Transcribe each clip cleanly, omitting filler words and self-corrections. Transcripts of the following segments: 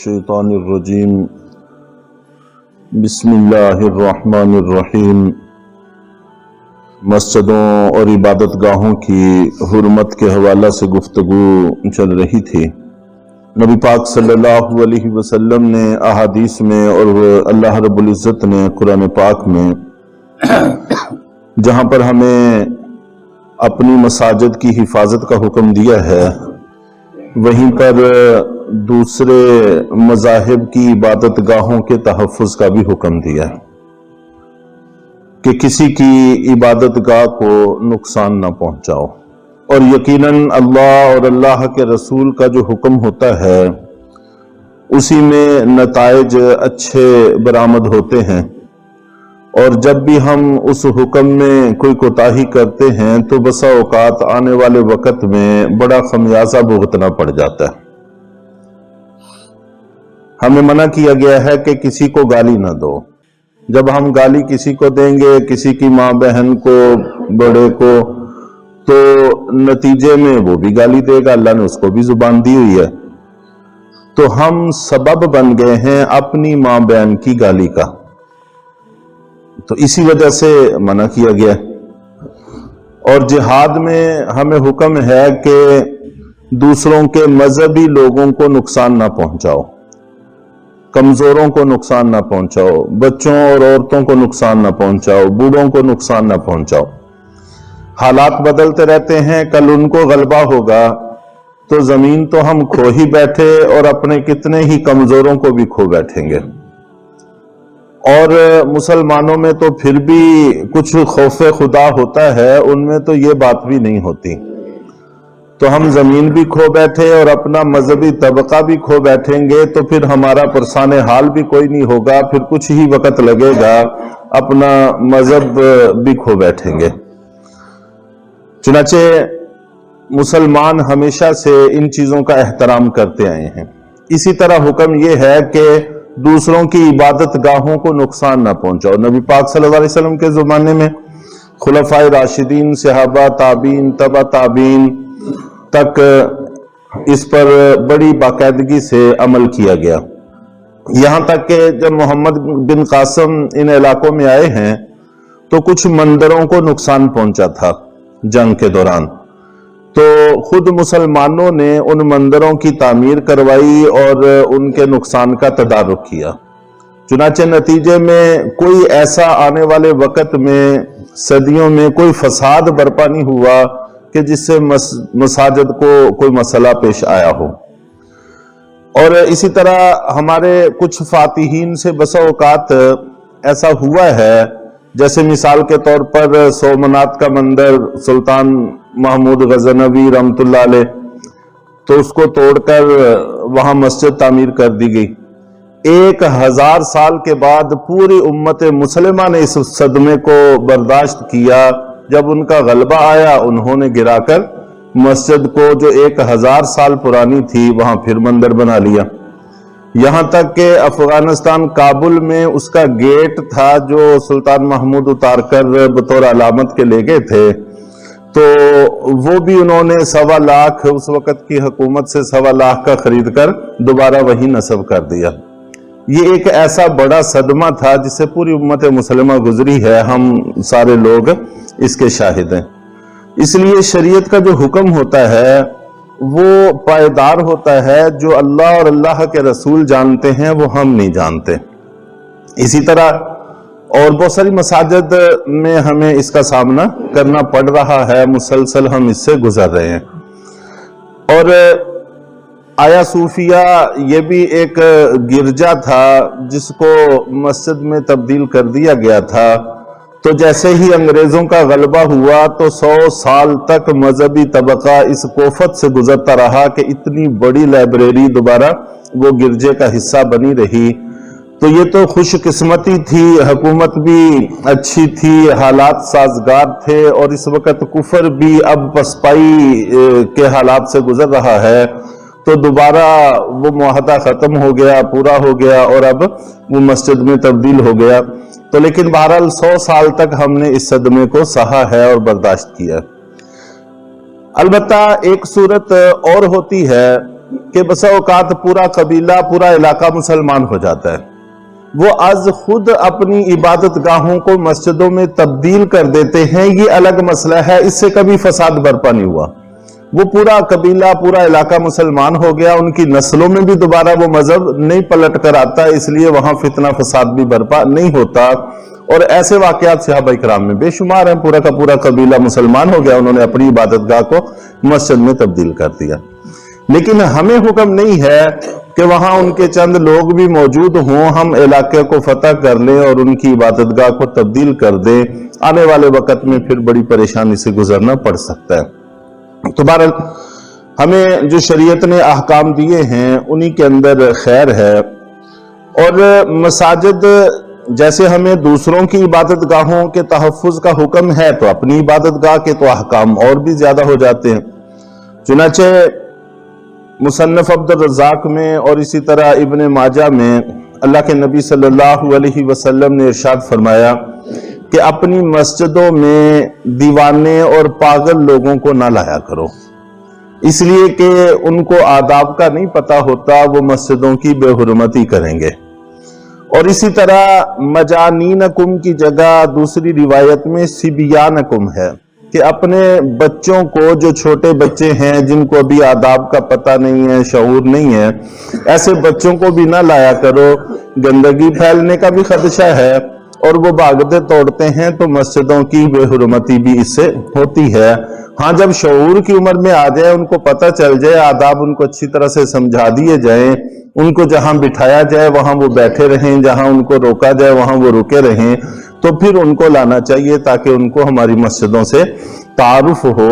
الشیطان الرجیم بسم اللہ الرحمن الرحیم۔ مسجدوں اور عبادت گاہوں کی حرمت کے حوالہ سے گفتگو چل رہی تھی۔ نبی پاک صلی اللہ علیہ وسلم نے احادیث میں اور اللہ رب العزت نے قرآن پاک میں جہاں پر ہمیں اپنی مساجد کی حفاظت کا حکم دیا ہے، وہیں پر دوسرے مذاہب کی عبادت گاہوں کے تحفظ کا بھی حکم دیا ہے کہ کسی کی عبادت گاہ کو نقصان نہ پہنچاؤ۔ اور یقیناً اللہ اور اللہ کے رسول کا جو حکم ہوتا ہے اسی میں نتائج اچھے برآمد ہوتے ہیں، اور جب بھی ہم اس حکم میں کوئی کوتاہی کرتے ہیں تو بسا اوقات آنے والے وقت میں بڑا خمیازہ بھگتنا پڑ جاتا ہے۔ ہمیں منع کیا گیا ہے کہ کسی کو گالی نہ دو۔ جب ہم گالی کسی کو دیں گے، کسی کی ماں بہن کو، بڑے کو، تو نتیجے میں وہ بھی گالی دے گا، اللہ نے اس کو بھی زبان دی ہوئی ہے، تو ہم سبب بن گئے ہیں اپنی ماں بہن کی گالی کا، تو اسی وجہ سے منع کیا گیا۔ اور جہاد میں ہمیں حکم ہے کہ دوسروں کے مذہبی لوگوں کو نقصان نہ پہنچاؤ، کمزوروں کو نقصان نہ پہنچاؤ، بچوں اور عورتوں کو نقصان نہ پہنچاؤ، بوڑھوں کو نقصان نہ پہنچاؤ۔ حالات بدلتے رہتے ہیں، کل ان کو غلبہ ہوگا تو زمین تو ہم کھو ہی بیٹھے اور اپنے کتنے ہی کمزوروں کو بھی کھو بیٹھیں گے۔ اور مسلمانوں میں تو پھر بھی کچھ خوف خدا ہوتا ہے، ان میں تو یہ بات بھی نہیں ہوتی، تو ہم زمین بھی کھو بیٹھے اور اپنا مذہبی طبقہ بھی کھو بیٹھیں گے تو پھر ہمارا پرسان حال بھی کوئی نہیں ہوگا، پھر کچھ ہی وقت لگے گا اپنا مذہب بھی کھو بیٹھیں گے۔ چنانچہ مسلمان ہمیشہ سے ان چیزوں کا احترام کرتے آئے ہیں۔ اسی طرح حکم یہ ہے کہ دوسروں کی عبادت گاہوں کو نقصان نہ پہنچاؤ۔ نبی پاک صلی اللہ علیہ وسلم کے زمانے میں خلفائے راشدین، صحابہ، تابعین، تبع تابعین تک اس پر بڑی باقاعدگی سے عمل کیا گیا، یہاں تک کہ جب محمد بن قاسم ان علاقوں میں آئے ہیں تو کچھ مندروں کو نقصان پہنچا تھا جنگ کے دوران، تو خود مسلمانوں نے ان مندروں کی تعمیر کروائی اور ان کے نقصان کا تدارک کیا۔ چنانچہ نتیجے میں کوئی ایسا آنے والے وقت میں صدیوں میں کوئی فساد برپا نہیں ہوا کہ جس سے مساجد کو کوئی مسئلہ پیش آیا ہو۔ اور اسی طرح ہمارے کچھ فاتحین سے بسا اوقات ایسا ہوا ہے، جیسے مثال کے طور پر سومنات کا مندر سلطان محمود غزنوی رحمۃ اللہ علیہ، تو اس کو توڑ کر وہاں مسجد تعمیر کر دی گئی۔ 1000 سال کے بعد پوری امت مسلمہ نے اس صدمے کو برداشت کیا، جب ان کا غلبہ آیا انہوں نے گرا کر مسجد کو جو 1000 سال پرانی تھی وہاں پھر مندر بنا لیا۔ یہاں تک کہ افغانستان کابل میں اس کا گیٹ تھا جو سلطان محمود اتار کر بطور علامت کے لے گئے تھے، تو وہ بھی انہوں نے 1.25 لاکھ اس وقت کی حکومت سے 1.25 لاکھ کا خرید کر دوبارہ وہی نصب کر دیا۔ یہ ایک ایسا بڑا صدمہ تھا جس سے پوری امت مسلمہ گزری ہے، ہم سارے لوگ اس کے شاہد ہیں۔ اس لیے شریعت کا جو حکم ہوتا ہے وہ پائیدار ہوتا ہے، جو اللہ اور اللہ کے رسول جانتے ہیں وہ ہم نہیں جانتے۔ اسی طرح اور بہت ساری مساجد میں ہمیں اس کا سامنا کرنا پڑ رہا ہے، مسلسل ہم اس سے گزر رہے ہیں۔ اور آیا صوفیہ یہ بھی ایک گرجا تھا جس کو مسجد میں تبدیل کر دیا گیا تھا، تو جیسے ہی انگریزوں کا غلبہ ہوا تو 100 سال تک مذہبی طبقہ اس کوفت سے گزرتا رہا کہ اتنی بڑی لائبریری دوبارہ وہ گرجے کا حصہ بنی رہی۔ تو یہ تو خوش قسمتی تھی، حکومت بھی اچھی تھی، حالات سازگار تھے، اور اس وقت کفر بھی اب پسپائی کے حالات سے گزر رہا ہے، تو دوبارہ وہ معاہدہ ختم ہو گیا، پورا ہو گیا، اور اب وہ مسجد میں تبدیل ہو گیا۔ تو لیکن بہرحال 100 سال تک ہم نے اس صدمے کو سہا ہے اور برداشت کیا۔ البتہ ایک صورت اور ہوتی ہے کہ بسا اوقات پورا قبیلہ پورا علاقہ مسلمان ہو جاتا ہے، وہ از خود اپنی عبادت گاہوں کو مسجدوں میں تبدیل کر دیتے ہیں، یہ الگ مسئلہ ہے، اس سے کبھی فساد برپا نہیں ہوا۔ وہ پورا قبیلہ پورا علاقہ مسلمان ہو گیا، ان کی نسلوں میں بھی دوبارہ وہ مذہب نہیں پلٹ کر آتا، اس لیے وہاں فتنہ فساد بھی برپا نہیں ہوتا۔ اور ایسے واقعات صحابہ کرام میں بے شمار ہیں، پورا کا پورا قبیلہ مسلمان ہو گیا، انہوں نے اپنی عبادت گاہ کو مسجد میں تبدیل کر دیا۔ لیکن ہمیں حکم نہیں ہے کہ وہاں ان کے چند لوگ بھی موجود ہوں، ہم علاقے کو فتح کر لیں اور ان کی عبادت گاہ کو تبدیل کر دیں، آنے والے وقت میں پھر بڑی پریشانی سے گزرنا پڑ سکتا ہے۔ تو بہرحال ہمیں جو شریعت نے احکام دیے ہیں انہی کے اندر خیر ہے۔ اور مساجد جیسے ہمیں دوسروں کی عبادت گاہوں کے تحفظ کا حکم ہے، تو اپنی عبادت گاہ کے تو احکام اور بھی زیادہ ہو جاتے ہیں۔ چنانچہ مصنف عبد الرزاق میں اور اسی طرح ابن ماجہ میں اللہ کے نبی صلی اللہ علیہ وسلم نے ارشاد فرمایا کہ اپنی مسجدوں میں دیوانے اور پاگل لوگوں کو نہ لایا کرو، اس لیے کہ ان کو آداب کا نہیں پتہ ہوتا، وہ مسجدوں کی بے حرمتی کریں گے۔ اور اسی طرح مجانینکم کی جگہ دوسری روایت میں سبیانکم ہے کہ اپنے بچوں کو، جو چھوٹے بچے ہیں جن کو ابھی آداب کا پتہ نہیں ہے، شعور نہیں ہے، ایسے بچوں کو بھی نہ لایا کرو، گندگی پھیلنے کا بھی خدشہ ہے، اور وہ بھاگتے توڑتے ہیں تو مسجدوں کی بے حرمتی بھی اس سے ہوتی ہے۔ ہاں جب شعور کی عمر میں آ جائے، ان کو پتہ چل جائے، آداب ان کو اچھی طرح سے سمجھا دیے جائیں، ان کو جہاں بٹھایا جائے وہاں وہ بیٹھے رہیں، جہاں ان کو روکا جائے وہاں وہ رکے رہیں، تو پھر ان کو لانا چاہیے تاکہ ان کو ہماری مسجدوں سے تعارف ہو۔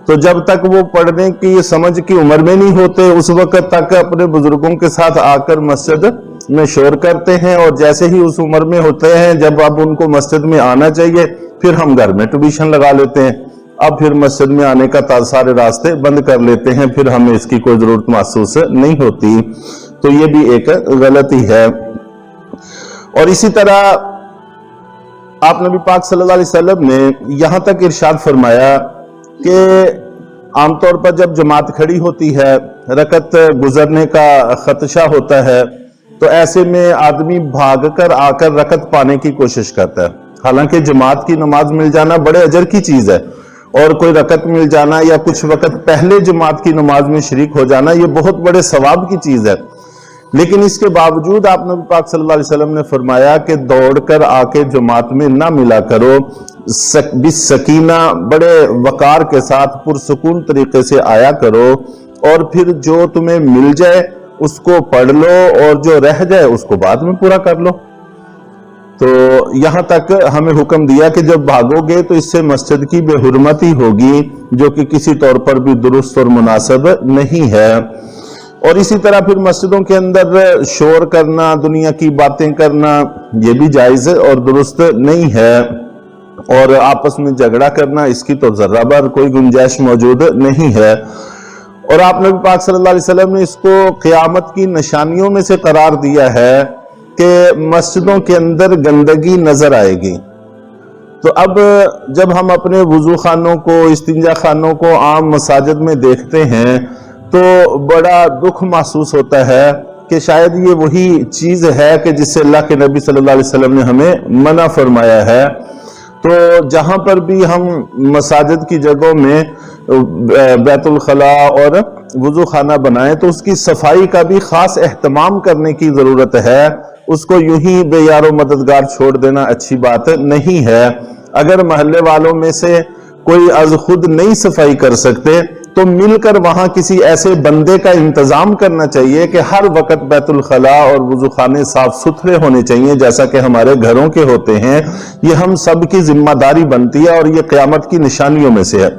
تو جب تک وہ پڑھنے کی سمجھ کی عمر میں نہیں ہوتے، اس وقت تک اپنے بزرگوں کے ساتھ آ کر مسجد میں شور کرتے ہیں، اور جیسے ہی اس عمر میں ہوتے ہیں جب اب ان کو مسجد میں آنا چاہیے، پھر ہم گھر میں ٹیوشن لگا لیتے ہیں، اب پھر مسجد میں آنے کا سارے راستے بند کر لیتے ہیں، پھر ہمیں اس کی کوئی ضرورت محسوس نہیں ہوتی۔ تو یہ بھی ایک غلطی ہے۔ اور اسی طرح آپ نبی پاک صلی اللہ علیہ وسلم نے یہاں تک ارشاد فرمایا کہ عام طور پر جب جماعت کھڑی ہوتی ہے، رکعت گزرنے کا خدشہ ہوتا ہے، تو ایسے میں آدمی بھاگ کر آ کر رکعت پانے کی کوشش کرتا ہے، حالانکہ جماعت کی نماز مل جانا بڑے اجر کی چیز ہے، اور کوئی رکعت مل جانا یا کچھ وقت پہلے جماعت کی نماز میں شریک ہو جانا یہ بہت بڑے ثواب کی چیز ہے۔ لیکن اس کے باوجود آپ نبی پاک صلی اللہ علیہ وسلم نے فرمایا کہ دوڑ کر آ کے جماعت میں نہ ملا کرو، سکینہ بڑے وقار کے ساتھ پرسکون طریقے سے آیا کرو، اور پھر جو تمہیں مل جائے اس کو پڑھ لو، اور جو رہ جائے اس کو بعد میں پورا کر لو۔ تو یہاں تک ہمیں حکم دیا کہ جب بھاگو گے تو اس سے مسجد کی بے حرمتی ہوگی، جو کہ کسی طور پر بھی درست اور مناسب نہیں ہے۔ اور اسی طرح پھر مسجدوں کے اندر شور کرنا، دنیا کی باتیں کرنا، یہ بھی جائز اور درست نہیں ہے، اور آپس میں جھگڑا کرنا، اس کی تو ذرہ بھر کوئی گنجائش موجود نہیں ہے۔ اور آپ نبی پاک صلی اللہ علیہ وسلم نے اس کو قیامت کی نشانیوں میں سے قرار دیا ہے کہ مسجدوں کے اندر گندگی نظر آئے گی۔ تو اب جب ہم اپنے وضو خانوں کو، استنجا خانوں کو عام مساجد میں دیکھتے ہیں تو بڑا دکھ محسوس ہوتا ہے کہ شاید یہ وہی چیز ہے کہ جس سے اللہ کے نبی صلی اللہ علیہ وسلم نے ہمیں منع فرمایا ہے۔ تو جہاں پر بھی ہم مساجد کی جگہوں میں بیت الخلاء اور وضو خانہ بنائیں تو اس کی صفائی کا بھی خاص اہتمام کرنے کی ضرورت ہے، اس کو یوں ہی بے یار و مددگار چھوڑ دینا اچھی بات نہیں ہے۔ اگر محلے والوں میں سے کوئی از خود نہیں صفائی کر سکتے تو مل کر وہاں کسی ایسے بندے کا انتظام کرنا چاہیے کہ ہر وقت بیت الخلاء اور وضو خانے صاف ستھرے ہونے چاہیے، جیسا کہ ہمارے گھروں کے ہوتے ہیں۔ یہ ہم سب کی ذمہ داری بنتی ہے اور یہ قیامت کی نشانیوں میں سے ہے۔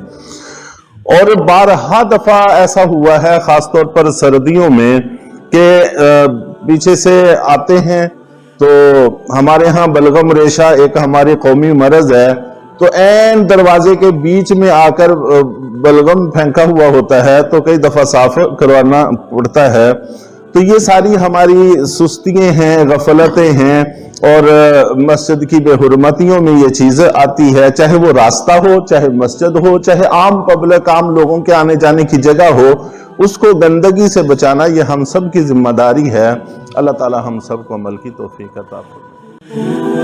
اور بارہا دفعہ ایسا ہوا ہے، خاص طور پر سردیوں میں، کہ پیچھے سے آتے ہیں تو ہمارے ہاں بلغم ریشہ ایک ہماری قومی مرض ہے، تو عین دروازے کے بیچ میں آ کر بلغم پھینکا ہوا ہوتا ہے، تو کئی دفعہ صاف کروانا پڑتا ہے۔ تو یہ ساری ہماری سستیاں ہیں، غفلتیں ہیں، اور مسجد کی بے حرمتیوں میں یہ چیزیں آتی ہے، چاہے وہ راستہ ہو، چاہے مسجد ہو، چاہے عام پبلک، عام لوگوں کے آنے جانے کی جگہ ہو، اس کو گندگی سے بچانا یہ ہم سب کی ذمہ داری ہے۔ اللہ تعالی ہم سب کو عمل کی توفیق عطا فرمائے۔